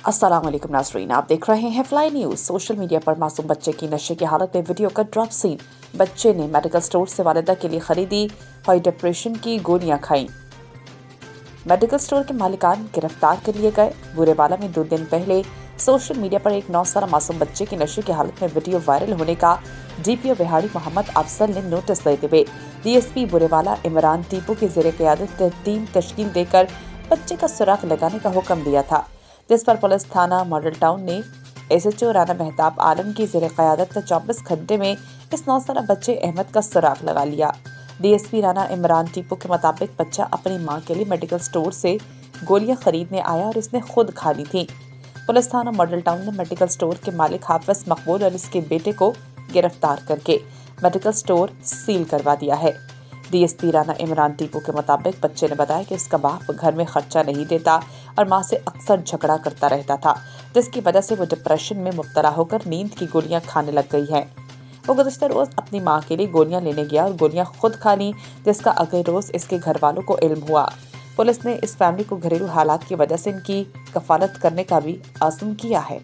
अस्सलाम वालेकुम नाज़रीन, आप देख रहे हैं फ्लाई न्यूज़। सोशल मीडिया पर मासूम बच्चे की नशे की हालत में वीडियो का ड्रॉप सीन। बच्चे ने मेडिकल स्टोर से वालिदा के लिए खरीदी हाई डिप्रेशन की गोलियां खाईं। मेडिकल स्टोर के मालिकान गिरफ्तार कर लिए गए। बुरेवाला में 2 दिन पहले सोशल मीडिया पर एक 9 साल मासूम बच्चे की नशे की हालत में वीडियो वायरल होने का डीपीओ बिहाड़ी मोहम्मद अफजल ने नोटिस लेते हुए डीएसपी बुरेवाला इमरान टीपू की ज़ेरे क़यादत टीम तश्कील देकर बच्चे का सुराग लगाने का हुक्म दिया था, जिस पर पुलिस थाना मॉडल टाउन ने एसएचओ राना मेहताब आलम की ज़ेरे क़यादत 24 घंटे में इस 9 साल बच्चे अहमद का सुराग लगा लिया। डीएसपी राना इमरान टीपू के मुताबिक बच्चा अपनी मां के लिए मेडिकल स्टोर से गोलियां खरीदने आया और इसने खुद खा ली थी। पुलिस थाना मॉडल टाउन ने मेडिकल स्टोर के मालिक हाफिज मकबूल और इसके बेटे को गिरफ्तार करके मेडिकल स्टोर सील करवा दिया है। डीएसपी राना इमरान टीपू के मुताबिक बच्चे ने बताया कि उसका बाप घर में खर्चा नहीं देता और मां से अक्सर झगड़ा करता रहता था, जिसकी वजह से वो डिप्रेशन में मुब्तला होकर नींद की गोलियां खाने लग गई है। वो गुज़श्ता रोज़ अपनी मां के लिए गोलियां लेने गया और गोलियां खुद खा ली, जिसका अगले रोज़ इसके घर वालों को इल्म हुआ। पुलिस ने इस फैमिली को घरेलू हालात की वजह से इनकी कफालत करने का भी आज़म किया है।